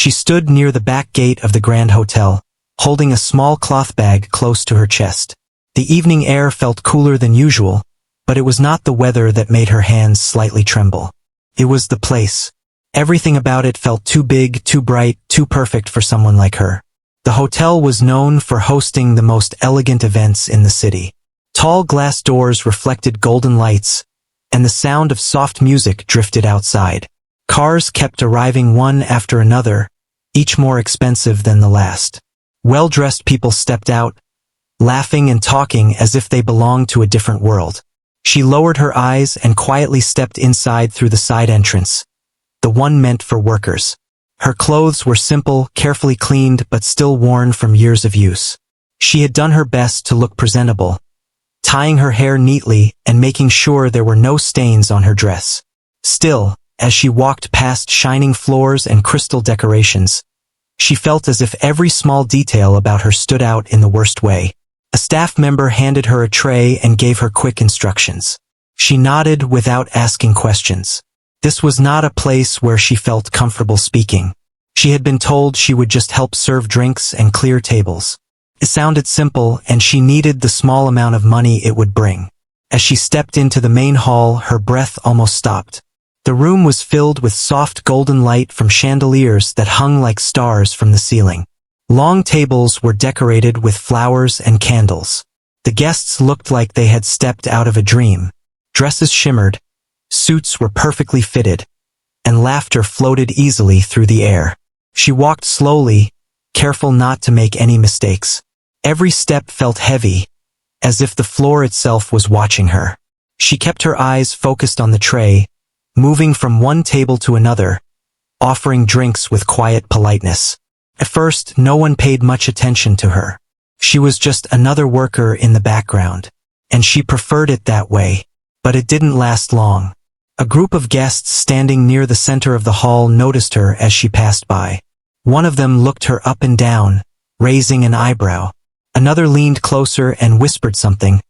She stood near the back gate of the Grand Hotel, holding a small cloth bag close to her chest. The evening air felt cooler than usual, but it was not the weather that made her hands slightly tremble. It was the place. Everything about it felt too big, too bright, too perfect for someone like her. The hotel was known for hosting the most elegant events in the city. Tall glass doors reflected golden lights, and the sound of soft music drifted outside. Cars kept arriving one after another, each more expensive than the last. Well-dressed people stepped out, laughing and talking as if they belonged to a different world. She lowered her eyes and quietly stepped inside through the side entrance, the one meant for workers. Her clothes were simple, carefully cleaned, but still worn from years of use. She had done her best to look presentable, tying her hair neatly and making sure there were no stains on her dress. Still, as she walked past shining floors and crystal decorations, she felt as if every small detail about her stood out in the worst way. A staff member handed her a tray and gave her quick instructions. She nodded without asking questions. This was not a place where she felt comfortable speaking. She had been told she would just help serve drinks and clear tables. It sounded simple, and she needed the small amount of money it would bring. As she stepped into the main hall, her breath almost stopped. The room was filled with soft golden light from chandeliers that hung like stars from the ceiling. Long tables were decorated with flowers and candles. The guests looked like they had stepped out of a dream. Dresses shimmered, suits were perfectly fitted, and laughter floated easily through the air. She walked slowly, careful not to make any mistakes. Every step felt heavy, as if the floor itself was watching her. She kept her eyes focused on the tray, moving from one table to another, offering drinks with quiet politeness. At first, no one paid much attention to her. She was just another worker in the background, and she preferred it that way. But it didn't last long. A group of guests standing near the center of the hall noticed her as she passed by. One of them looked her up and down, raising an eyebrow. Another leaned closer and whispered something,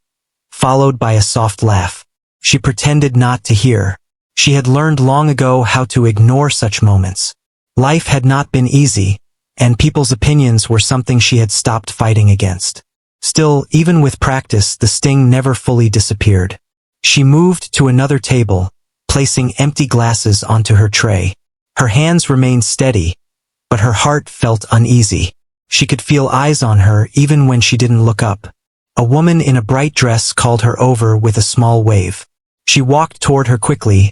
followed by a soft laugh. She pretended not to hear. She had learned long ago how to ignore such moments. Life had not been easy, and people's opinions were something she had stopped fighting against. Still, even with practice, the sting never fully disappeared. She moved to another table, placing empty glasses onto her tray. Her hands remained steady, but her heart felt uneasy. She could feel eyes on her even when she didn't look up. A woman in a bright dress called her over with a small wave. She walked toward her quickly,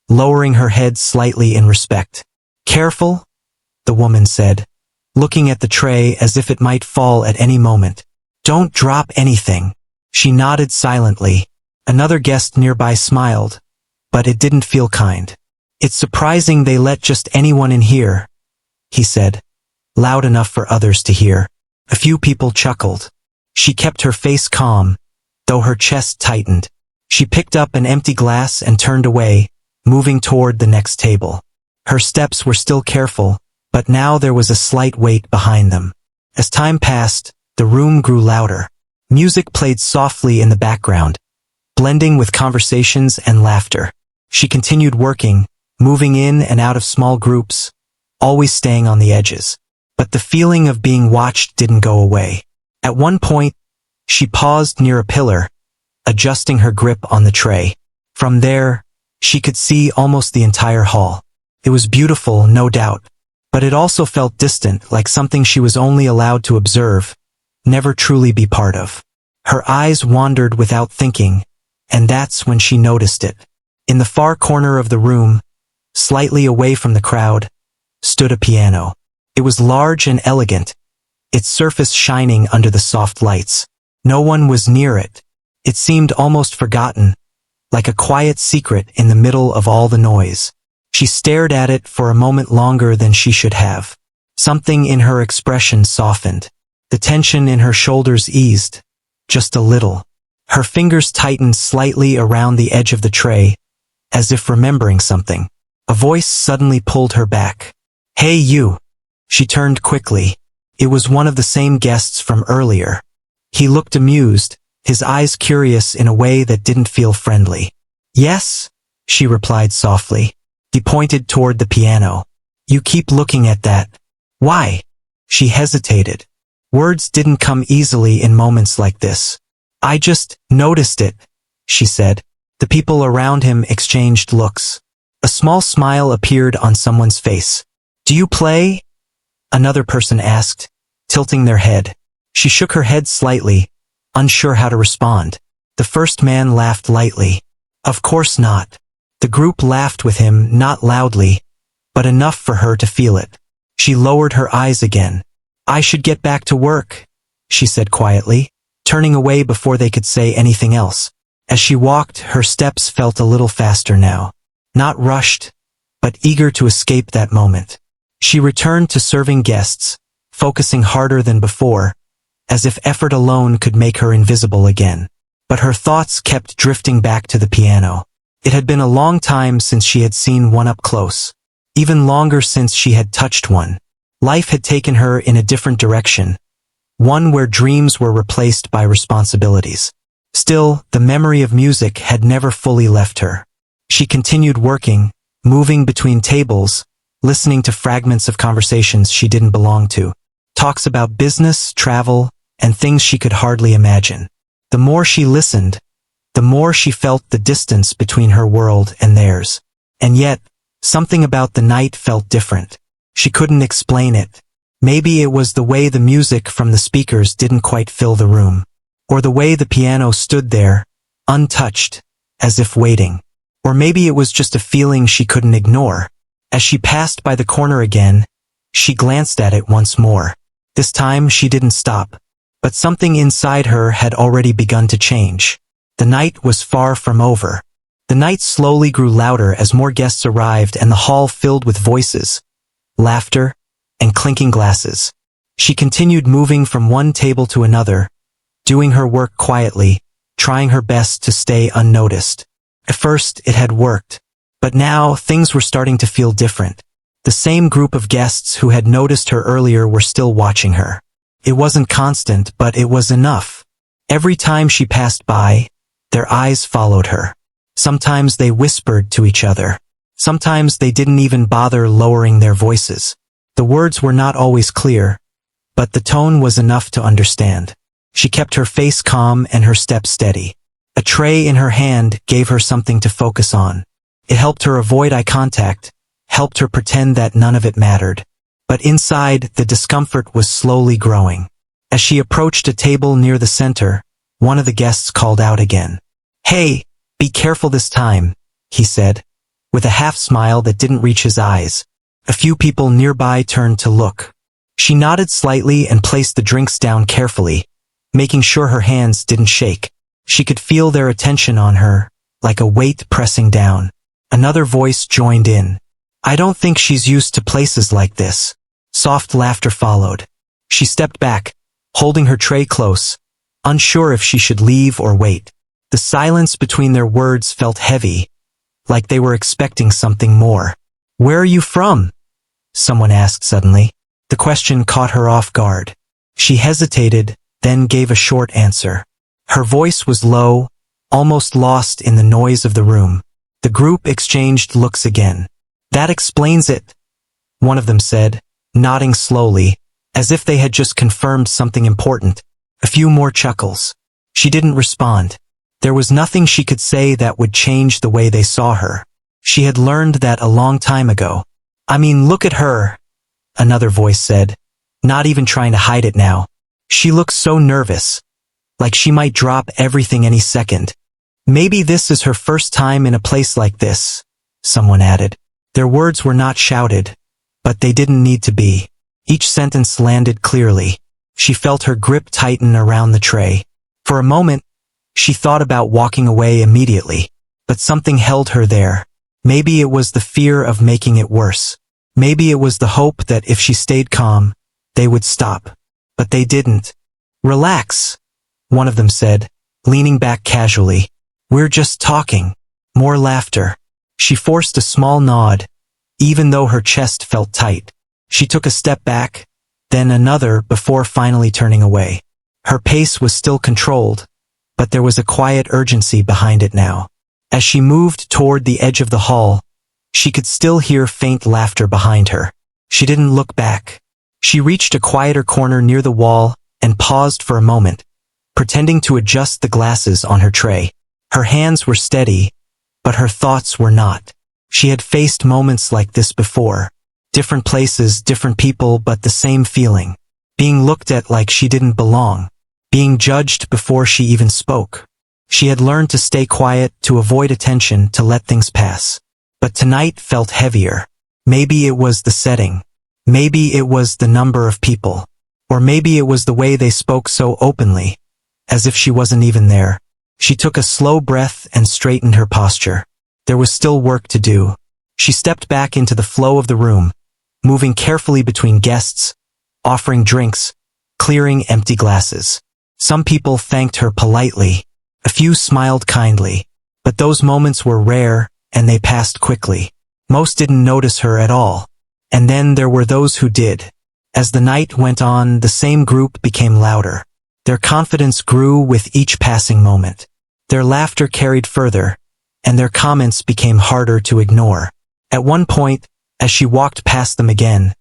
lowering her head slightly in respect. "Careful," the woman said, looking at the tray as if it might fall at any moment. "Don't drop anything." She nodded silently. Another guest nearby smiled, but it didn't feel kind. "It's surprising they let just anyone in here," he said, loud enough for others to hear. A few people chuckled. She kept her face calm, though her chest tightened. She picked up an empty glass and turned away, moving toward the next table. Her steps were still careful, but now there was a slight weight behind them. As time passed, the room grew louder. Music played softly in the background, blending with conversations and laughter. She continued working, moving in and out of small groups, always staying on the edges. But the feeling of being watched didn't go away. At one point, she paused near a pillar, adjusting her grip on the tray. From there, she could see almost the entire hall. It was beautiful, no doubt, but it also felt distant, like something she was only allowed to observe, never truly be part of. Her eyes wandered without thinking, and that's when she noticed it. In the far corner of the room, slightly away from the crowd, stood a piano. It was large and elegant, its surface shining under the soft lights. No one was near it. It seemed almost forgotten, like a quiet secret in the middle of all the noise. She stared at it for a moment longer than she should have. Something in her expression softened. The tension in her shoulders eased, just a little. Her fingers tightened slightly around the edge of the tray, as if remembering something. A voice suddenly pulled her back. "Hey you!" She turned quickly. It was one of the same guests from earlier. He looked amused, his eyes curious in a way that didn't feel friendly. "Yes?" she replied softly. He pointed toward the piano. "You keep looking at that," Why? She hesitated. Words didn't come easily in moments like this. I just noticed it, she said. The people around him exchanged looks. A small smile appeared on someone's face. Do you play? Another person asked, tilting their head. She shook her head slightly, unsure how to respond. The first man laughed lightly. Of course not. The group laughed with him, not loudly, but enough for her to feel it. She lowered her eyes again. I should get back to work, she said quietly, turning away before they could say anything else. As she walked, her steps felt a little faster now. Not rushed, but eager to escape that moment. She returned to serving guests, focusing harder than before, as if effort alone could make her invisible again. But her thoughts kept drifting back to the piano. It had been a long time since she had seen one up close. Even longer since she had touched one. Life had taken her in a different direction, one where dreams were replaced by responsibilities. Still, the memory of music had never fully left her. She continued working, moving between tables, listening to fragments of conversations she didn't belong to, talks about business, travel, and things she could hardly imagine. The more she listened, the more she felt the distance between her world and theirs. And yet, something about the night felt different. She couldn't explain it. Maybe it was the way the music from the speakers didn't quite fill the room. Or the way the piano stood there, untouched, as if waiting. Or maybe it was just a feeling she couldn't ignore. As she passed by the corner again, she glanced at it once more. This time she didn't stop. But something inside her had already begun to change. The night was far from over. The night slowly grew louder as more guests arrived and the hall filled with voices, laughter, and clinking glasses. She continued moving from one table to another, doing her work quietly, trying her best to stay unnoticed. At first, it had worked. But now, things were starting to feel different. The same group of guests who had noticed her earlier were still watching her. It wasn't constant, but it was enough. Every time she passed by, their eyes followed her. Sometimes they whispered to each other. Sometimes they didn't even bother lowering their voices. The words were not always clear, but the tone was enough to understand. She kept her face calm and her steps steady. A tray in her hand gave her something to focus on. It helped her avoid eye contact, helped her pretend that none of it mattered. But inside, the discomfort was slowly growing. As she approached a table near the center, one of the guests called out again. Hey, be careful this time, he said, with a half smile that didn't reach his eyes. A few people nearby turned to look. She nodded slightly and placed the drinks down carefully, making sure her hands didn't shake. She could feel their attention on her, like a weight pressing down. Another voice joined in. I don't think she's used to places like this. Soft laughter followed. She stepped back, holding her tray close, unsure if she should leave or wait. The silence between their words felt heavy, like they were expecting something more. Where are you from? Someone asked suddenly. The question caught her off guard. She hesitated, then gave a short answer. Her voice was low, almost lost in the noise of the room. The group exchanged looks again. That explains it, one of them said, nodding slowly, as if they had just confirmed something important. A few more chuckles. She didn't respond. There was nothing she could say that would change the way they saw her. She had learned that a long time ago. I mean, look at her, another voice said, not even trying to hide it now. She looks so nervous, like she might drop everything any second. Maybe this is her first time in a place like this, someone added. Their words were not shouted, but they didn't need to be. Each sentence landed clearly. She felt her grip tighten around the tray. For a moment, she thought about walking away immediately, but something held her there. Maybe it was the fear of making it worse. Maybe it was the hope that if she stayed calm, they would stop. But they didn't. Relax, one of them said, leaning back casually. We're just talking. More laughter. She forced a small nod, even though her chest felt tight. She took a step back, then another before finally turning away. Her pace was still controlled, but there was a quiet urgency behind it now. As she moved toward the edge of the hall, she could still hear faint laughter behind her. She didn't look back. She reached a quieter corner near the wall and paused for a moment, pretending to adjust the glasses on her tray. Her hands were steady, but her thoughts were not. She had faced moments like this before. Different places, different people, but the same feeling. Being looked at like she didn't belong. Being judged before she even spoke. She had learned to stay quiet, to avoid attention, to let things pass. But tonight felt heavier. Maybe it was the setting. Maybe it was the number of people. Or maybe it was the way they spoke so openly, as if she wasn't even there. She took a slow breath and straightened her posture. There was still work to do. She stepped back into the flow of the room, moving carefully between guests, offering drinks, clearing empty glasses. Some people thanked her politely. A few smiled kindly. But those moments were rare, and they passed quickly. Most didn't notice her at all. And then there were those who did. As the night went on, the same group became louder. Their confidence grew with each passing moment. Their laughter carried further, and their comments became harder to ignore. At one point, as she walked past them again,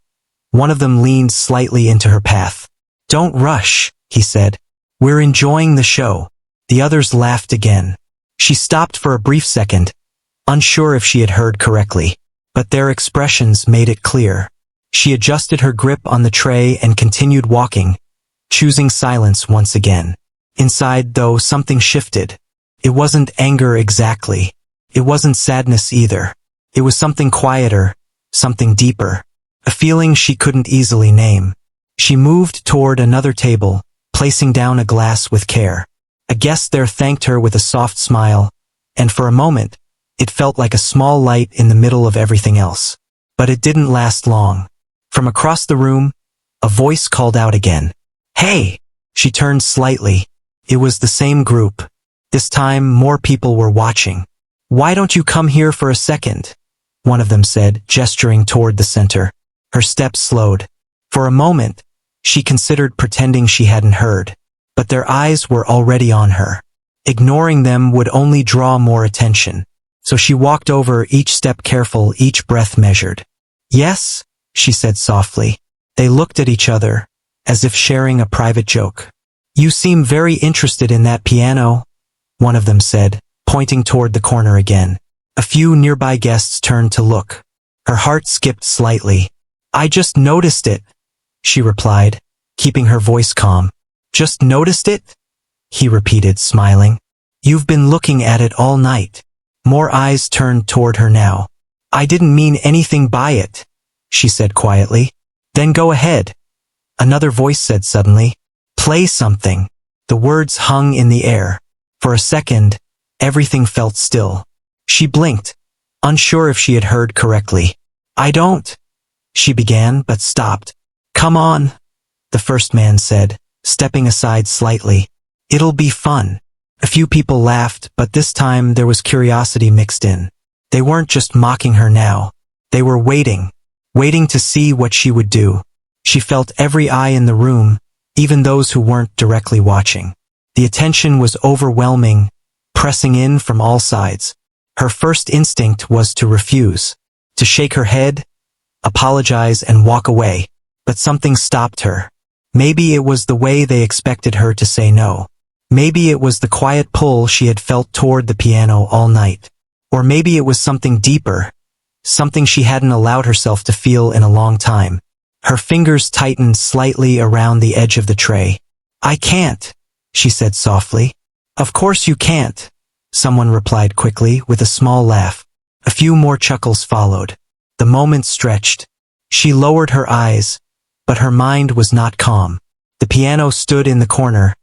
one of them leaned slightly into her path. "Don't rush," he said. "We're enjoying the show." The others laughed again. She stopped for a brief second, unsure if she had heard correctly, but their expressions made it clear. She adjusted her grip on the tray and continued walking, choosing silence once again. Inside, though, something shifted. It wasn't anger exactly. It wasn't sadness either. It was something quieter, something deeper, a feeling she couldn't easily name. She moved toward another table, placing down a glass with care. A guest there thanked her with a soft smile, and for a moment, it felt like a small light in the middle of everything else. But it didn't last long. From across the room, a voice called out again. "Hey!" She turned slightly. It was the same group. This time, more people were watching. "Why don't you come here for a second?" one of them said, gesturing toward the center. Her steps slowed. For a moment, she considered pretending she hadn't heard. But their eyes were already on her. Ignoring them would only draw more attention. So she walked over, each step careful, each breath measured. "Yes?" she said softly. They looked at each other, as if sharing a private joke. "You seem very interested in that piano," one of them said, pointing toward the corner again. A few nearby guests turned to look. Her heart skipped slightly. "I just noticed it," she replied, keeping her voice calm. "Just noticed it?" he repeated, smiling. "You've been looking at it all night." More eyes turned toward her now. "I didn't mean anything by it," she said quietly. "Then go ahead," another voice said suddenly. "Play something." The words hung in the air. For a second, everything felt still. She blinked, unsure if she had heard correctly. "I don't," she began, but stopped. "Come on," the first man said, stepping aside slightly. "It'll be fun." A few people laughed, but this time there was curiosity mixed in. They weren't just mocking her now. They were waiting to see what she would do. She felt every eye in the room, even those who weren't directly watching. The attention was overwhelming, pressing in from all sides. Her first instinct was to refuse, to shake her head, apologize, and walk away. But something stopped her. Maybe it was the way they expected her to say no. Maybe it was the quiet pull she had felt toward the piano all night. Or maybe it was something deeper, something she hadn't allowed herself to feel in a long time. Her fingers tightened slightly around the edge of the tray. "I can't," she said softly. "Of course you can't," someone replied quickly with a small laugh. A few more chuckles followed. The moment stretched. She lowered her eyes, but her mind was not calm. The piano stood in the corner,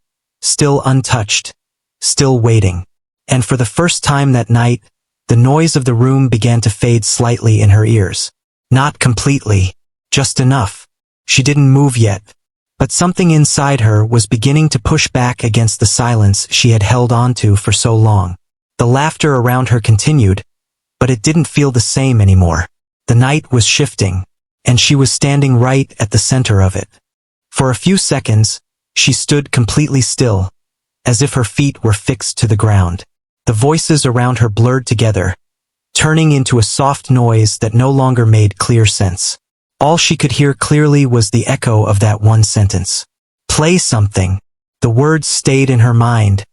still untouched, still waiting. And for the first time that night, the noise of the room began to fade slightly in her ears. Not completely, just enough. She didn't move yet, but something inside her was beginning to push back against the silence she had held onto for so long. The laughter around her continued, but it didn't feel the same anymore. The night was shifting, and she was standing right at the center of it. For a few seconds, she stood completely still, as if her feet were fixed to the ground. The voices around her blurred together, turning into a soft noise that no longer made clear sense. All she could hear clearly was the echo of that one sentence. Play something. The words stayed in her mind,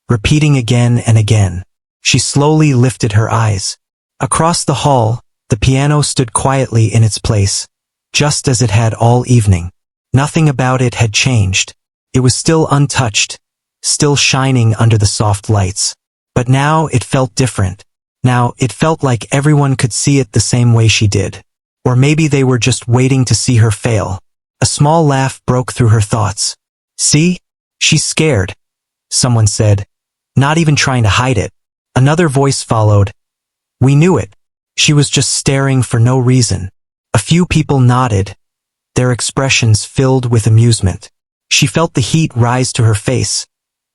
repeating again and again. She slowly lifted her eyes. Across the hall, the piano stood quietly in its place, just as it had all evening. Nothing about it had changed. It was still untouched, still shining under the soft lights. But now it felt different. Now it felt like everyone could see it the same way she did. Or maybe they were just waiting to see her fail. A small laugh broke through her thoughts. See? She's scared, someone said, not even trying to hide it. Another voice followed. We knew it. She was just staring for no reason. A few people nodded, their expressions filled with amusement. She felt the heat rise to her face,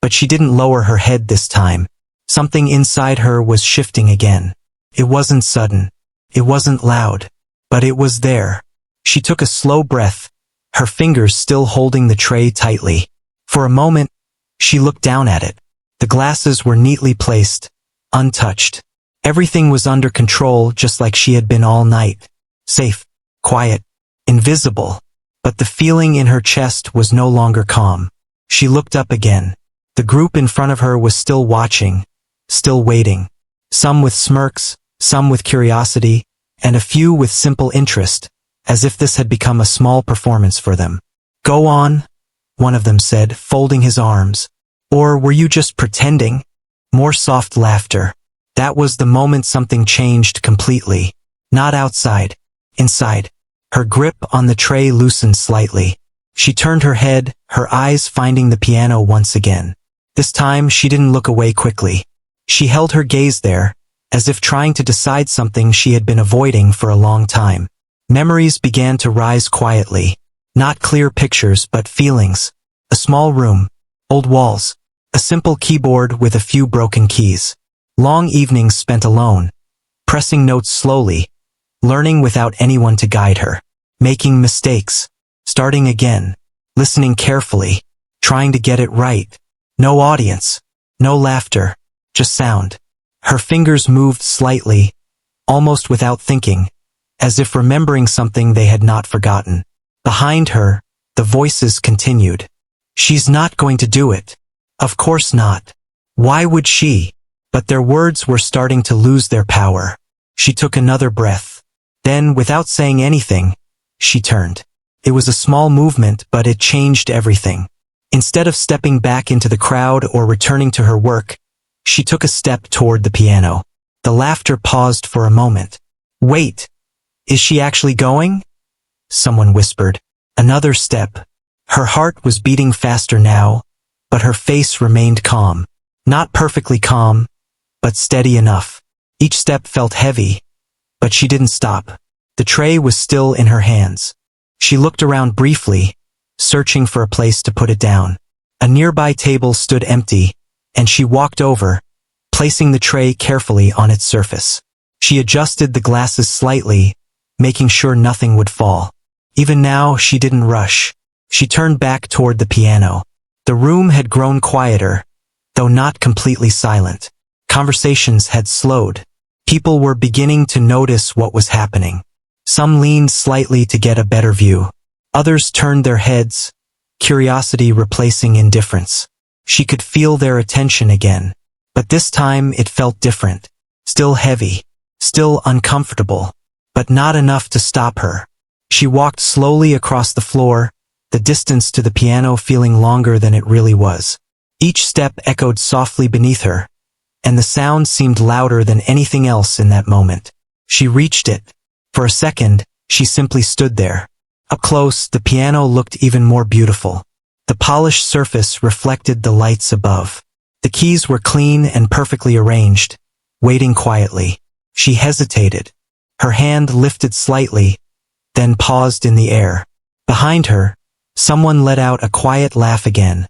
but she didn't lower her head this time. Something inside her was shifting again. It wasn't sudden. It wasn't loud. But it was there. She took a slow breath, her fingers still holding the tray tightly. For a moment, she looked down at it. The glasses were neatly placed, untouched. Everything was under control just like she had been all night. Safe, quiet, invisible. But the feeling in her chest was no longer calm. She looked up again. The group in front of her was still watching, still waiting. Some with smirks, some with curiosity, and a few with simple interest, as if this had become a small performance for them. Go on, one of them said, folding his arms. Or were you just pretending? More soft laughter. That was the moment something changed completely. Not outside, inside. Her grip on the tray loosened slightly. She turned her head, her eyes finding the piano once again. This time she didn't look away quickly. She held her gaze there, as if trying to decide something she had been avoiding for a long time. Memories began to rise quietly. Not clear pictures, but feelings. A small room. Old walls. A simple keyboard with a few broken keys. Long evenings spent alone. Pressing notes slowly. Learning without anyone to guide her. Making mistakes. Starting again. Listening carefully. Trying to get it right. No audience. No laughter. Just sound. Her fingers moved slightly, almost without thinking, as if remembering something they had not forgotten. Behind her, the voices continued. She's not going to do it. Of course not. Why would she? But their words were starting to lose their power. She took another breath. Then, without saying anything, she turned. It was a small movement, but it changed everything. Instead of stepping back into the crowd or returning to her work, she took a step toward the piano. The laughter paused for a moment. Wait, is she actually going? Someone whispered. Another step. Her heart was beating faster now, but her face remained calm. Not perfectly calm, but steady enough. Each step felt heavy, but she didn't stop. The tray was still in her hands. She looked around briefly, searching for a place to put it down. A nearby table stood empty, and she walked over, placing the tray carefully on its surface. She adjusted the glasses slightly, making sure nothing would fall. Even now, she didn't rush. She turned back toward the piano. The room had grown quieter, though not completely silent. Conversations had slowed. People were beginning to notice what was happening. Some leaned slightly to get a better view. Others turned their heads, curiosity replacing indifference. She could feel their attention again. But this time it felt different. Still heavy. Still uncomfortable. But not enough to stop her. She walked slowly across the floor, the distance to the piano feeling longer than it really was. Each step echoed softly beneath her, and the sound seemed louder than anything else in that moment. She reached it. For a second, she simply stood there. Up close, the piano looked even more beautiful. The polished surface reflected the lights above. The keys were clean and perfectly arranged, waiting quietly. She hesitated. Her hand lifted slightly, then paused in the air. Behind her, someone let out a quiet laugh again,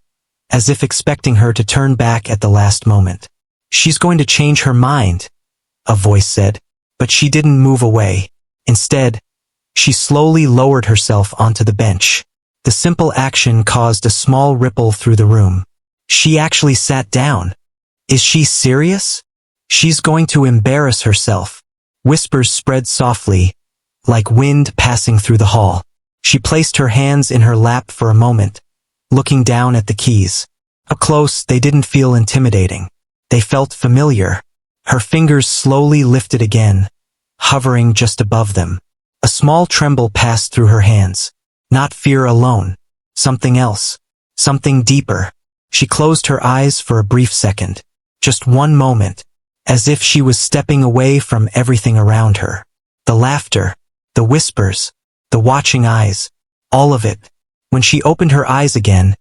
as if expecting her to turn back at the last moment. She's going to change her mind, a voice said, but she didn't move away. Instead, she slowly lowered herself onto the bench. The simple action caused a small ripple through the room. She actually sat down. Is she serious? She's going to embarrass herself. Whispers spread softly, like wind passing through the hall. She placed her hands in her lap for a moment, looking down at the keys. Up close, they didn't feel intimidating. They felt familiar. Her fingers slowly lifted again, hovering just above them. A small tremble passed through her hands. Not fear alone. Something else. Something deeper. She closed her eyes for a brief second. Just one moment. As if she was stepping away from everything around her. The laughter. The whispers. The watching eyes. All of it. When she opened her eyes again,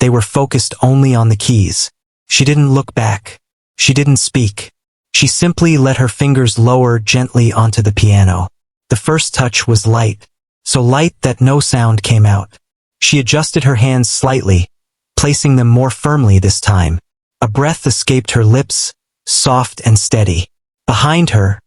they were focused only on the keys. She didn't look back. She didn't speak. She simply let her fingers lower gently onto the piano. The first touch was light, so light that no sound came out. She adjusted her hands slightly, placing them more firmly this time. A breath escaped her lips, soft and steady. Behind her,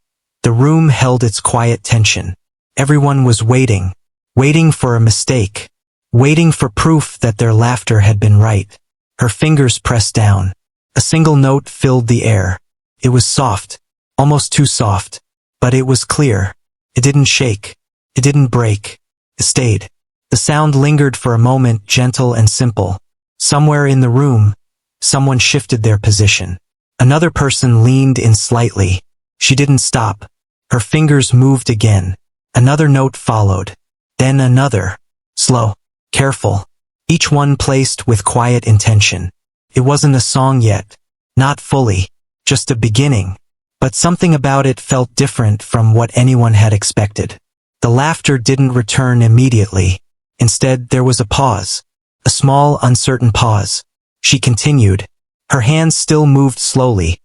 the room held its quiet tension. Everyone was waiting, waiting for a mistake, waiting for proof that their laughter had been right. Her fingers pressed down. A single note filled the air. It was soft, almost too soft, but it was clear. It didn't shake. It didn't break. It stayed. The sound lingered for a moment, gentle and simple. Somewhere in the room, someone shifted their position. Another person leaned in slightly. She didn't stop. Her fingers moved again. Another note followed. Then another. Slow. Careful. Each one placed with quiet intention. It wasn't a song yet. Not fully. Just a beginning. But something about it felt different from what anyone had expected. The laughter didn't return immediately. Instead, there was a pause. A small, uncertain pause. She continued. Her hands still moved slowly,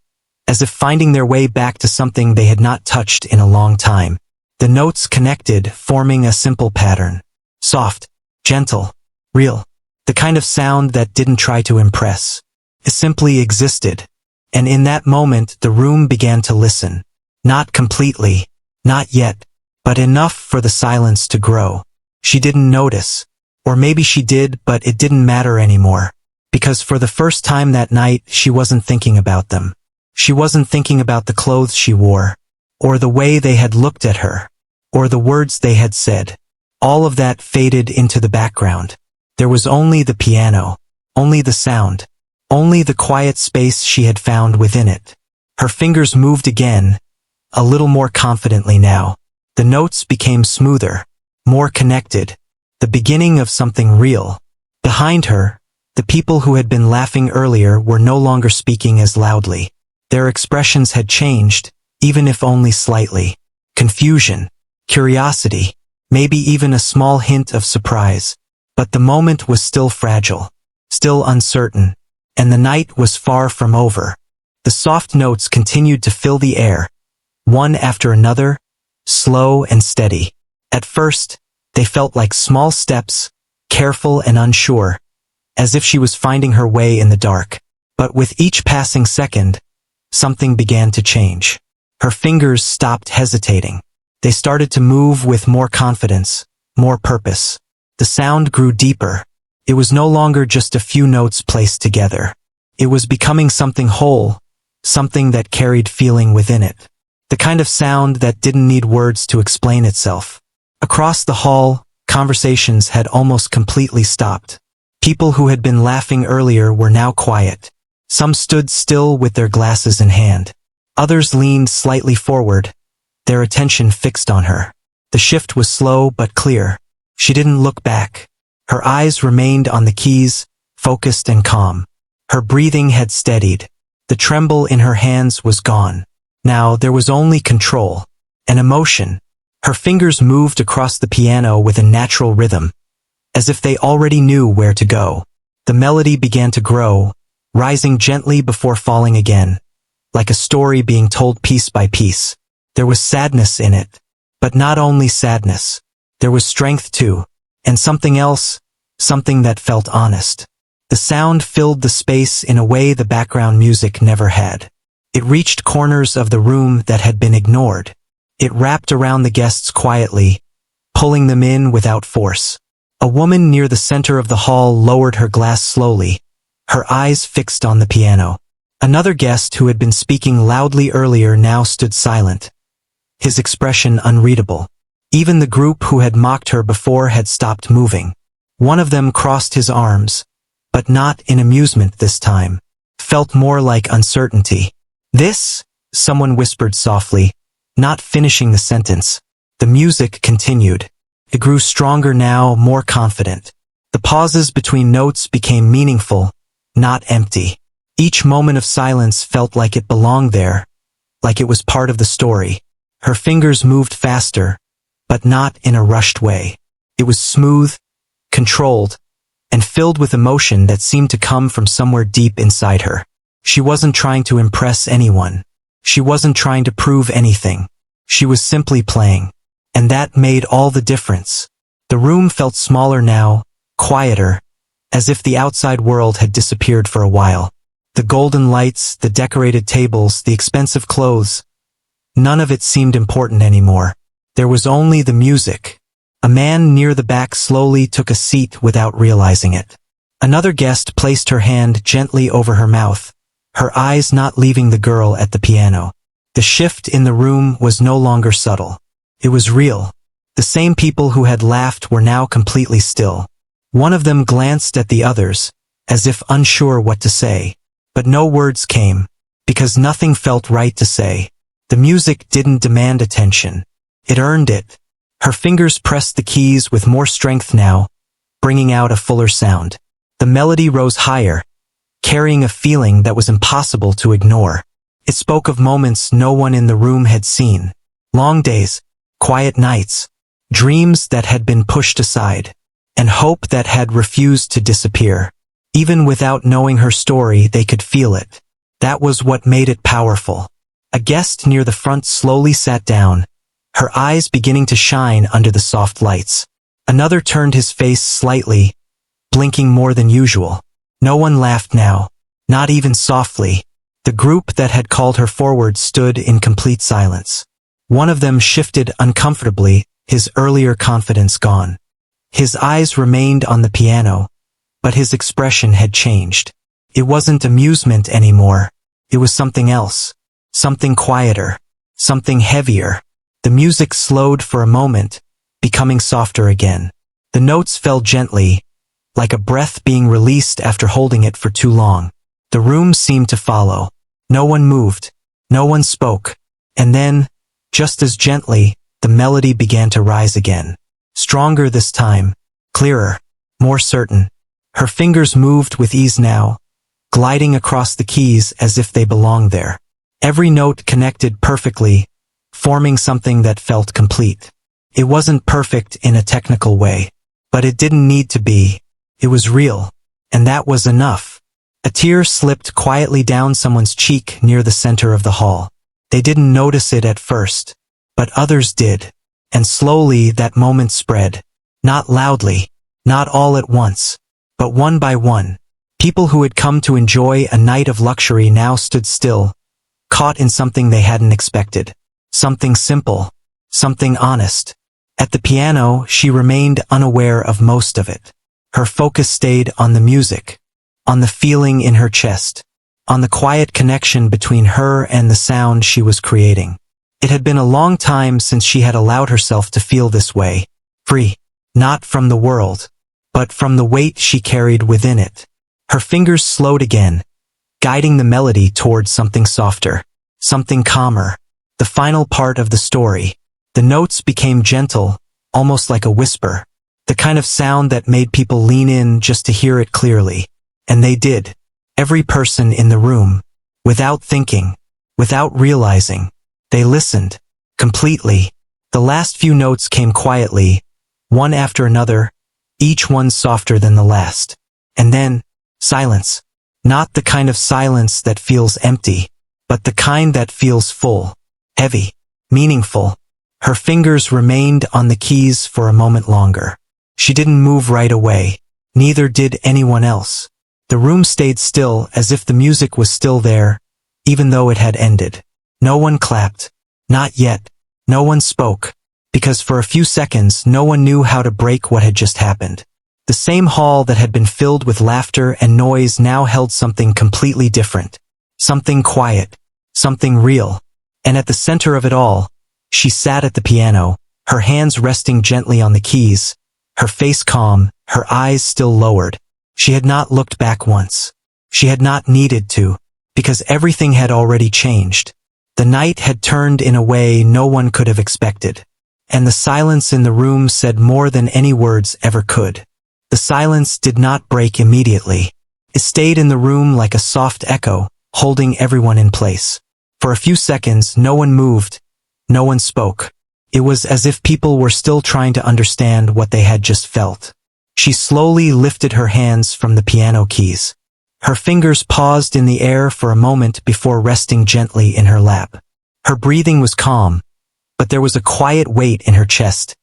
as if finding their way back to something they had not touched in a long time. The notes connected, forming a simple pattern. Soft, gentle, real. The kind of sound that didn't try to impress. It simply existed. And in that moment, the room began to listen. Not completely. Not yet. But enough for the silence to grow. She didn't notice. Or maybe she did, but it didn't matter anymore. Because for the first time that night, she wasn't thinking about them. She wasn't thinking about the clothes she wore. Or the way they had looked at her. Or the words they had said. All of that faded into the background. There was only the piano. Only the sound. Only the quiet space she had found within it. Her fingers moved again, a little more confidently now. The notes became smoother, more connected, the beginning of something real. Behind her, the people who had been laughing earlier were no longer speaking as loudly. Their expressions had changed, even if only slightly. Confusion, curiosity, maybe even a small hint of surprise. But the moment was still fragile, still uncertain. And the night was far from over. The soft notes continued to fill the air, one after another, slow and steady. At first, they felt like small steps, careful and unsure, as if she was finding her way in the dark. But with each passing second, something began to change. Her fingers stopped hesitating. They started to move with more confidence, more purpose. The sound grew deeper. It was no longer just a few notes placed together. It was becoming something whole, something that carried feeling within it. The kind of sound that didn't need words to explain itself. Across the hall, conversations had almost completely stopped. People who had been laughing earlier were now quiet. Some stood still with their glasses in hand. Others leaned slightly forward, their attention fixed on her. The shift was slow but clear. She didn't look back. Her eyes remained on the keys, focused and calm. Her breathing had steadied. The tremble in her hands was gone. Now there was only control, an emotion. Her fingers moved across the piano with a natural rhythm, as if they already knew where to go. The melody began to grow, rising gently before falling again, like a story being told piece by piece. There was sadness in it, but not only sadness. There was strength too. And something else, something that felt honest. The sound filled the space in a way the background music never had. It reached corners of the room that had been ignored. It wrapped around the guests quietly, pulling them in without force. A woman near the center of the hall lowered her glass slowly, her eyes fixed on the piano. Another guest who had been speaking loudly earlier now stood silent, his expression unreadable. Even the group who had mocked her before had stopped moving. One of them crossed his arms, but not in amusement this time. Felt more like uncertainty. "This," someone whispered softly, not finishing the sentence. The music continued. It grew stronger now, more confident. The pauses between notes became meaningful, not empty. Each moment of silence felt like it belonged there, like it was part of the story. Her fingers moved faster, but not in a rushed way. It was smooth, controlled, and filled with emotion that seemed to come from somewhere deep inside her. She wasn't trying to impress anyone. She wasn't trying to prove anything. She was simply playing. And that made all the difference. The room felt smaller now, quieter, as if the outside world had disappeared for a while. The golden lights, the decorated tables, the expensive clothes, none of it seemed important anymore. There was only the music. A man near the back slowly took a seat without realizing it. Another guest placed her hand gently over her mouth, her eyes not leaving the girl at the piano. The shift in the room was no longer subtle. It was real. The same people who had laughed were now completely still. One of them glanced at the others, as if unsure what to say. But no words came, because nothing felt right to say. The music didn't demand attention. It earned it. Her fingers pressed the keys with more strength now, bringing out a fuller sound. The melody rose higher, carrying a feeling that was impossible to ignore. It spoke of moments no one in the room had seen. Long days, quiet nights, dreams that had been pushed aside, and hope that had refused to disappear. Even without knowing her story, they could feel it. That was what made it powerful. A guest near the front slowly sat down, her eyes beginning to shine under the soft lights. Another turned his face slightly, blinking more than usual. No one laughed now, not even softly. The group that had called her forward stood in complete silence. One of them shifted uncomfortably, his earlier confidence gone. His eyes remained on the piano, but his expression had changed. It wasn't amusement anymore. It was something else. Something quieter. Something heavier. The music slowed for a moment, becoming softer again. The notes fell gently, like a breath being released after holding it for too long. The room seemed to follow. No one moved. No one spoke. And then, just as gently, the melody began to rise again. Stronger this time. Clearer. More certain. Her fingers moved with ease now, gliding across the keys as if they belonged there. Every note connected perfectly, forming something that felt complete. It wasn't perfect in a technical way, but it didn't need to be. It was real, and that was enough. A tear slipped quietly down someone's cheek near the center of the hall. They didn't notice it at first, but others did, and slowly that moment spread. Not loudly, not all at once, but one by one. People who had come to enjoy a night of luxury now stood still, caught in something they hadn't expected. Something simple, something honest. At the piano, she remained unaware of most of it. Her focus stayed on the music, on the feeling in her chest, on the quiet connection between her and the sound she was creating. It had been a long time since she had allowed herself to feel this way, free, not from the world, but from the weight she carried within it. Her fingers slowed again, guiding the melody towards something softer, something calmer. The final part of the story. The notes became gentle, almost like a whisper. The kind of sound that made people lean in just to hear it clearly. And they did. Every person in the room. Without thinking. Without realizing. They listened. Completely. The last few notes came quietly, one after another, each one softer than the last. And then, silence. Not the kind of silence that feels empty, but the kind that feels full, heavy, meaningful. Her fingers remained on the keys for a moment longer. She didn't move right away. Neither did anyone else. The room stayed still as if the music was still there, even though it had ended. No one clapped. Not yet. No one spoke. Because for a few seconds no one knew how to break what had just happened. The same hall that had been filled with laughter and noise now held something completely different. Something quiet. Something real. And at the center of it all, she sat at the piano, her hands resting gently on the keys, her face calm, her eyes still lowered. She had not looked back once. She had not needed to, because everything had already changed. The night had turned in a way no one could have expected. And the silence in the room said more than any words ever could. The silence did not break immediately. It stayed in the room like a soft echo, holding everyone in place. For a few seconds, no one moved, no one spoke. It was as if people were still trying to understand what they had just felt. She slowly lifted her hands from the piano keys. Her fingers paused in the air for a moment before resting gently in her lap. Her breathing was calm, but there was a quiet weight in her chest,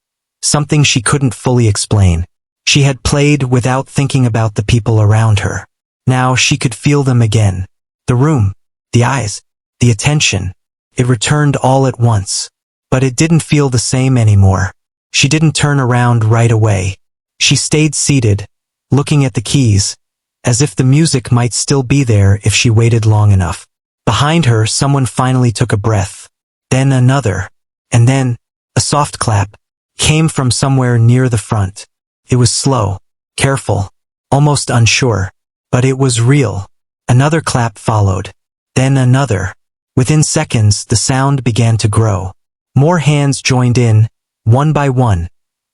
something she couldn't fully explain. She had played without thinking about the people around her. Now she could feel them again. The room, the eyes, the attention. It returned all at once. But it didn't feel the same anymore. She didn't turn around right away. She stayed seated, looking at the keys, as if the music might still be there if she waited long enough. Behind her, someone finally took a breath. Then another. And then, a soft clap, came from somewhere near the front. It was slow, careful, almost unsure. But it was real. Another clap followed. Then another. Within seconds, the sound began to grow. More hands joined in, one by one,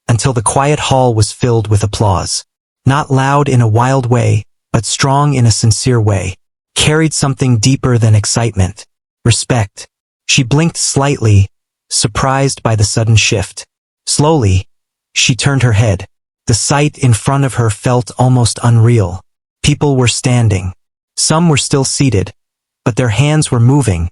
until the quiet hall was filled with applause. Not loud in a wild way, but strong in a sincere way. Carried something deeper than excitement. Respect. She blinked slightly, surprised by the sudden shift. Slowly, she turned her head. The sight in front of her felt almost unreal. People were standing. Some were still seated, but their hands were moving.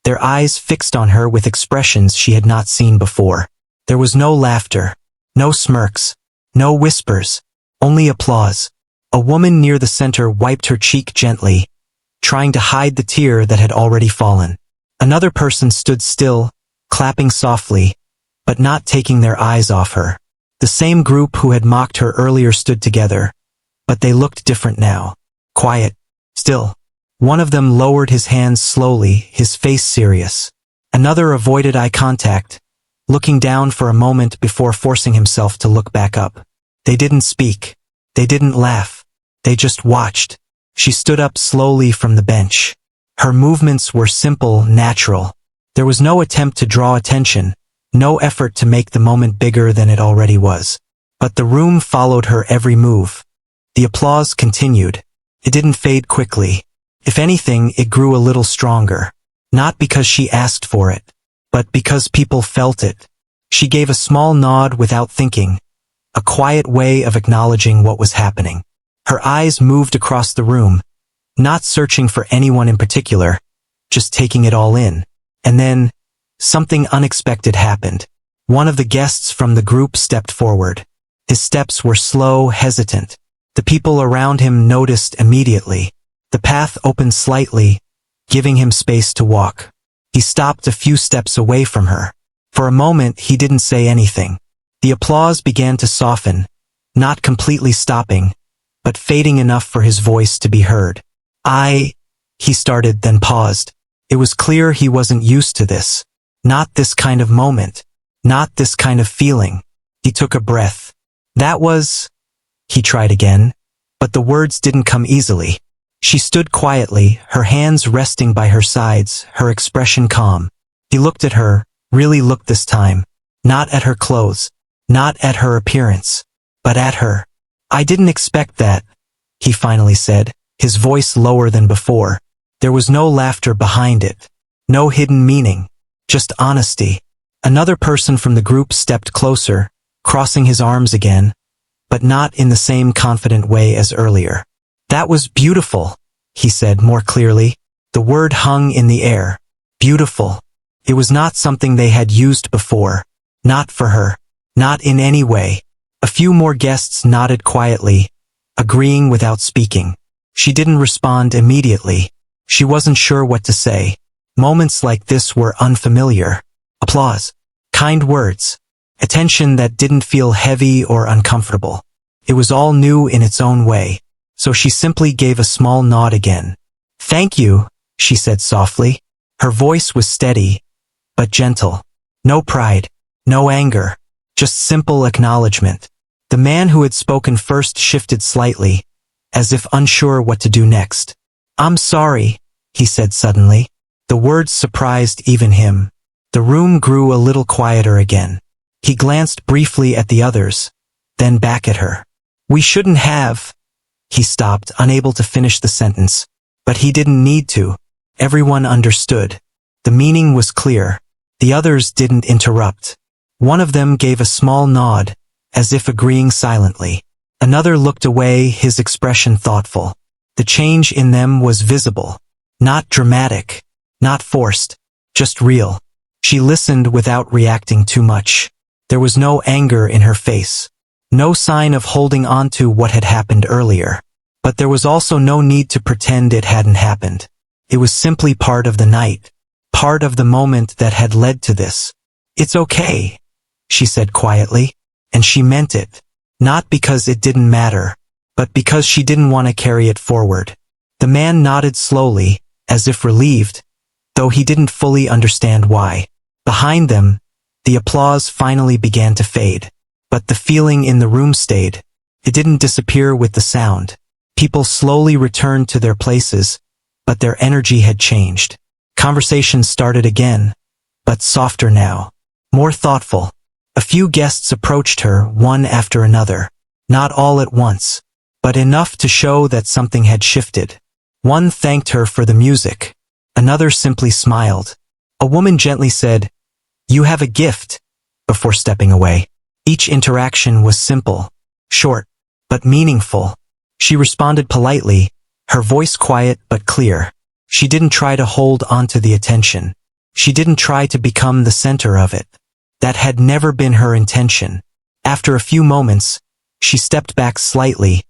Their eyes fixed on her with expressions she had not seen before. There was no laughter, no smirks, no whispers, only applause. A woman near the center wiped her cheek gently, trying to hide the tear that had already fallen. Another person stood still, clapping softly, but not taking their eyes off her. The same group who had mocked her earlier stood together, but they looked different now. Quiet, still. One of them lowered his hands slowly, his face serious. Another avoided eye contact, looking down for a moment before forcing himself to look back up. They didn't speak. They didn't laugh. They just watched. She stood up slowly from the bench. Her movements were simple, natural. There was no attempt to draw attention, no effort to make the moment bigger than it already was. But the room followed her every move. The applause continued. It didn't fade quickly. If anything, it grew a little stronger. Not because she asked for it, but because people felt it. She gave a small nod without thinking, a quiet way of acknowledging what was happening. Her eyes moved across the room, not searching for anyone in particular, just taking it all in. And then, something unexpected happened. One of the guests from the group stepped forward. His steps were slow, hesitant. The people around him noticed immediately. The path opened slightly, giving him space to walk. He stopped a few steps away from her. For a moment, he didn't say anything. The applause began to soften, not completely stopping, but fading enough for his voice to be heard. He started, then paused. It was clear he wasn't used to this. Not this kind of moment. Not this kind of feeling. He took a breath. He tried again, but the words didn't come easily. She stood quietly, her hands resting by her sides, her expression calm. He looked at her, really looked this time. Not at her clothes, not at her appearance, but at her. I didn't expect that, he finally said, his voice lower than before. There was no laughter behind it, no hidden meaning, just honesty. Another person from the group stepped closer, crossing his arms again, but not in the same confident way as earlier. That was beautiful, he said more clearly. The word hung in the air. Beautiful. It was not something they had used before. Not for her. Not in any way. A few more guests nodded quietly, agreeing without speaking. She didn't respond immediately. She wasn't sure what to say. Moments like this were unfamiliar. Applause. Kind words. Attention that didn't feel heavy or uncomfortable. It was all new in its own way. So she simply gave a small nod again. Thank you, she said softly. Her voice was steady, but gentle. No pride, No anger. Just simple acknowledgement. The man who had spoken first shifted slightly, as if unsure what to do next. "I'm sorry," he said suddenly. The words surprised even him. The room grew a little quieter again. He glanced briefly at the others, then back at her. "We shouldn't have." He stopped, unable to finish the sentence. But he didn't need to. Everyone understood. The meaning was clear. The others didn't interrupt. One of them gave a small nod, as if agreeing silently. Another looked away, his expression thoughtful. The change in them was visible. Not dramatic. Not forced. Just real. She listened without reacting too much. There was no anger in her face. No sign of holding on to what had happened earlier. But there was also no need to pretend it hadn't happened. It was simply part of the night. Part of the moment that had led to this. "It's okay," she said quietly. And she meant it. Not because it didn't matter, but because she didn't want to carry it forward. The man nodded slowly, as if relieved, though he didn't fully understand why. Behind them, the applause finally began to fade. But the feeling in the room stayed. It didn't disappear with the sound. People slowly returned to their places, but their energy had changed. Conversations started again, but softer now. More thoughtful. A few guests approached her, one after another. Not all at once, but enough to show that something had shifted. One thanked her for the music. Another simply smiled. A woman gently said, "You have a gift," before stepping away. Each interaction was simple, short, but meaningful. She responded politely, her voice quiet but clear. She didn't try to hold onto the attention. She didn't try to become the center of it. That had never been her intention. After a few moments, she stepped back slightly,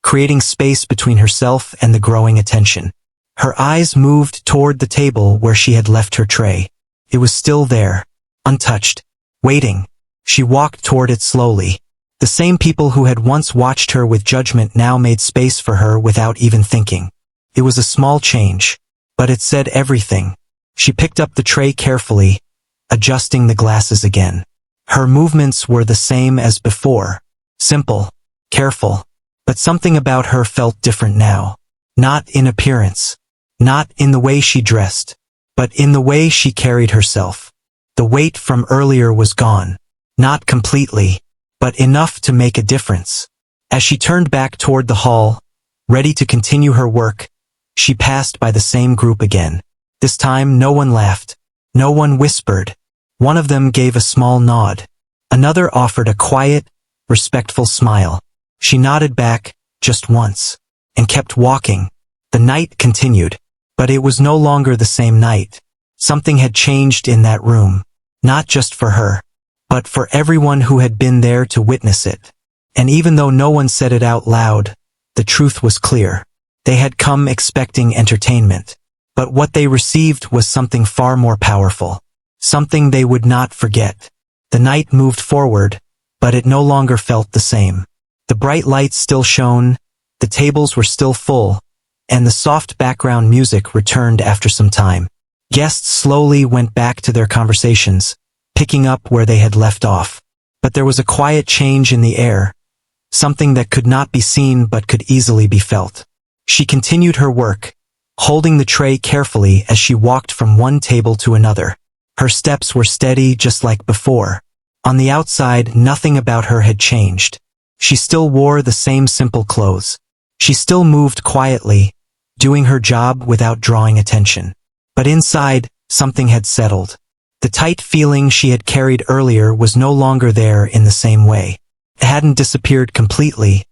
creating space between herself and the growing attention. Her eyes moved toward the table where she had left her tray. It was still there, untouched, waiting. She walked toward it slowly. The same people who had once watched her with judgment now made space for her without even thinking. It was a small change, but it said everything. She picked up the tray carefully, adjusting the glasses again. Her movements were the same as before. Simple, careful, but something about her felt different now. Not in appearance, not in the way she dressed, but in the way she carried herself. The weight from earlier was gone. Not completely, but enough to make a difference. As she turned back toward the hall, ready to continue her work, she passed by the same group again. This time no one laughed. No one whispered. One of them gave a small nod. Another offered a quiet, respectful smile. She nodded back, just once, and kept walking. The night continued, but it was no longer the same night. Something had changed in that room, not just for her, but for everyone who had been there to witness it. And even though no one said it out loud, the truth was clear. They had come expecting entertainment, but what they received was something far more powerful. Something they would not forget. The night moved forward, but it no longer felt the same. The bright lights still shone, the tables were still full, and the soft background music returned after some time. Guests slowly went back to their conversations, picking up where they had left off. But there was a quiet change in the air, something that could not be seen but could easily be felt. She continued her work, holding the tray carefully as she walked from one table to another. Her steps were steady just like before. On the outside, nothing about her had changed. She still wore the same simple clothes. She still moved quietly, doing her job without drawing attention. But inside, something had settled. The tight feeling she had carried earlier was no longer there in the same way. It hadn't disappeared completely,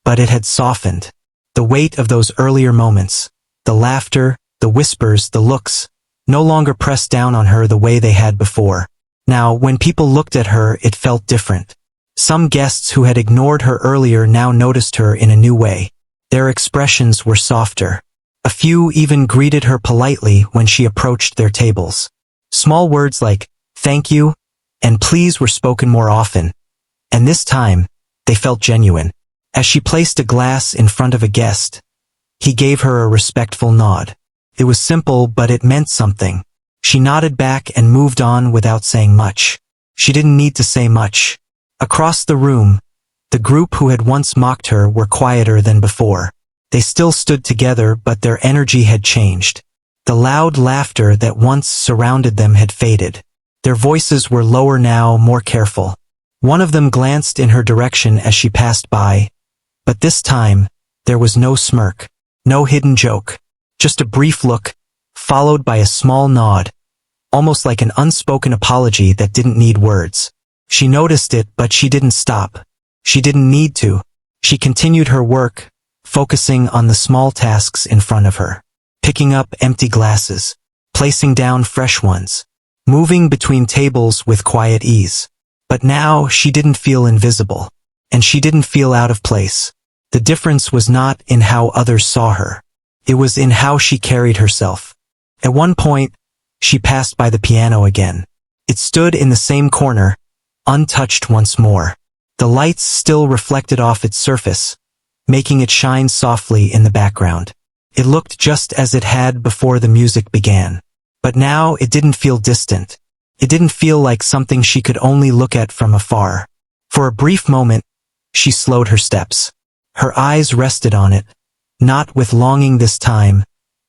but it had softened. The weight of those earlier moments, the laughter, the whispers, the looks, no longer pressed down on her the way they had before. Now, when people looked at her, it felt different. Some guests who had ignored her earlier now noticed her in a new way. Their expressions were softer. A few even greeted her politely when she approached their tables. Small words like, "Thank you," and "Please" were spoken more often. And this time, they felt genuine. As she placed a glass in front of a guest, he gave her a respectful nod. It was simple, but it meant something. She nodded back and moved on without saying much. She didn't need to say much. Across the room, the group who had once mocked her were quieter than before. They still stood together, but their energy had changed. The loud laughter that once surrounded them had faded. Their voices were lower now, more careful. One of them glanced in her direction as she passed by, but this time, there was no smirk, no hidden joke, just a brief look, followed by a small nod, almost like an unspoken apology that didn't need words. She noticed it, but she didn't stop. She didn't need to. She continued her work, focusing on the small tasks in front of her. Picking up empty glasses, placing down fresh ones, moving between tables with quiet ease. But now she didn't feel invisible, and she didn't feel out of place. The difference was not in how others saw her. It was in how she carried herself. At one point, she passed by the piano again. It stood in the same corner, untouched once more. The lights still reflected off its surface, making it shine softly in the background. It looked just as it had before the music began. But now it didn't feel distant. It didn't feel like something she could only look at from afar. For a brief moment, she slowed her steps. Her eyes rested on it, not with longing this time,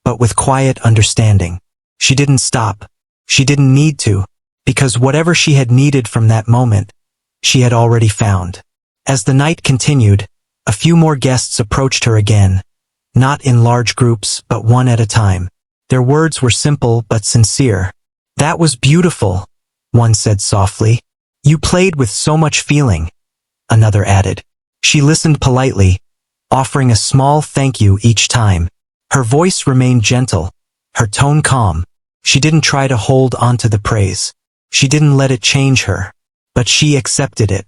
but with quiet understanding. She didn't stop. She didn't need to, because whatever she had needed from that moment, she had already found. As the night continued, a few more guests approached her again, not in large groups, but one at a time. Their words were simple but sincere. "That was beautiful," one said softly. "You played with so much feeling," another added. She listened politely, offering a small thank you each time. Her voice remained gentle, her tone calm. She didn't try to hold onto the praise. She didn't let it change her, but she accepted it.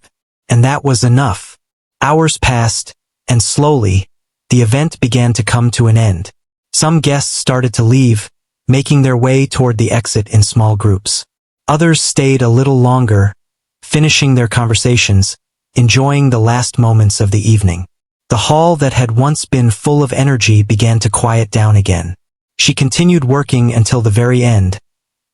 And that was enough. Hours passed, and slowly, the event began to come to an end. Some guests started to leave, making their way toward the exit in small groups. Others stayed a little longer, finishing their conversations, enjoying the last moments of the evening. The hall that had once been full of energy began to quiet down again. She continued working until the very end,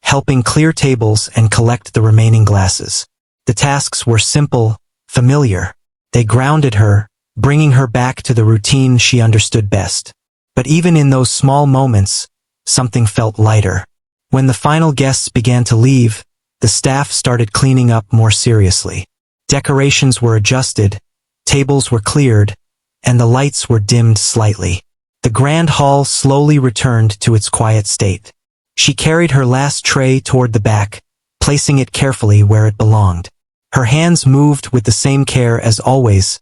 helping clear tables and collect the remaining glasses. The tasks were simple, familiar. They grounded her, bringing her back to the routine she understood best. But even in those small moments, something felt lighter. When the final guests began to leave, the staff started cleaning up more seriously. Decorations were adjusted, tables were cleared, and the lights were dimmed slightly. The grand hall slowly returned to its quiet state. She carried her last tray toward the back, placing it carefully where it belonged. Her hands moved with the same care as always,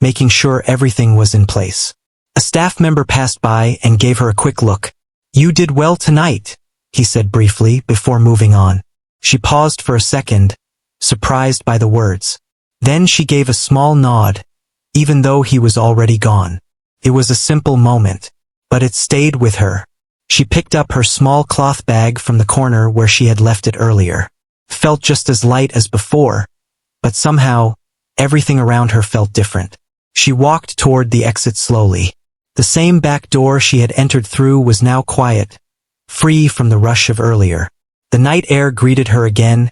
making sure everything was in place. A staff member passed by and gave her a quick look. "You did well tonight," he said briefly before moving on. She paused for a second, surprised by the words. Then she gave a small nod, even though he was already gone. It was a simple moment, but it stayed with her. She picked up her small cloth bag from the corner where she had left it earlier. Felt just as light as before, but somehow, everything around her felt different. She walked toward the exit slowly. The same back door she had entered through was now quiet, free from the rush of earlier. The night air greeted her again,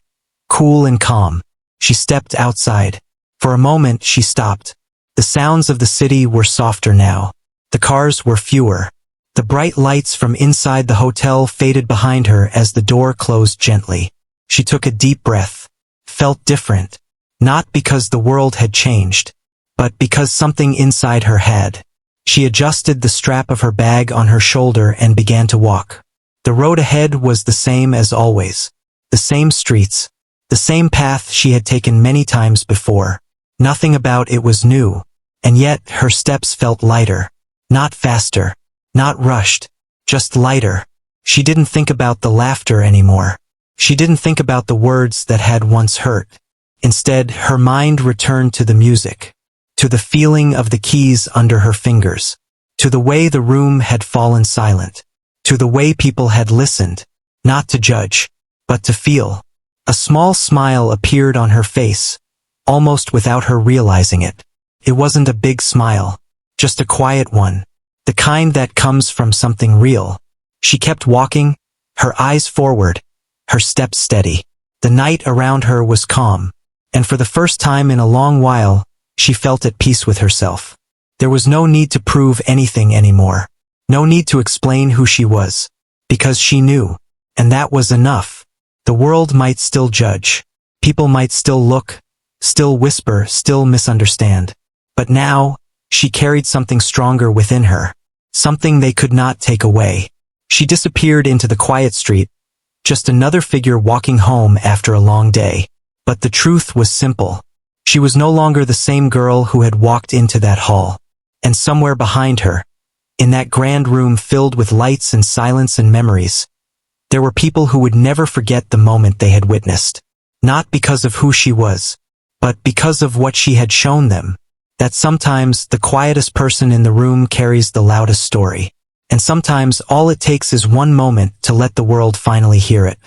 cool and calm. She stepped outside. For a moment she stopped. The sounds of the city were softer now. The cars were fewer. The bright lights from inside the hotel faded behind her as the door closed gently. She took a deep breath. Felt different. Not because the world had changed, but because something inside her had. She adjusted the strap of her bag on her shoulder and began to walk. The road ahead was the same as always. The same streets. The same path she had taken many times before. Nothing about it was new, and yet her steps felt lighter. Not faster. Not rushed. Just lighter. She didn't think about the laughter anymore. She didn't think about the words that had once hurt. Instead, her mind returned to the music, to the feeling of the keys under her fingers, to the way the room had fallen silent, to the way people had listened, not to judge, but to feel. A small smile appeared on her face, almost without her realizing it. It wasn't a big smile, just a quiet one, the kind that comes from something real. She kept walking, her eyes forward, her steps steady. The night around her was calm, and for the first time in a long while, she felt at peace with herself. There was no need to prove anything anymore. No need to explain who she was, because she knew, and that was enough. The world might still judge. People might still look, still whisper, still misunderstand. But now, she carried something stronger within her, something they could not take away. She disappeared into the quiet street, just another figure walking home after a long day. But the truth was simple. She was no longer the same girl who had walked into that hall. And somewhere behind her, in that grand room filled with lights and silence and memories, there were people who would never forget the moment they had witnessed. Not because of who she was, but because of what she had shown them. That sometimes the quietest person in the room carries the loudest story. And sometimes all it takes is one moment to let the world finally hear it.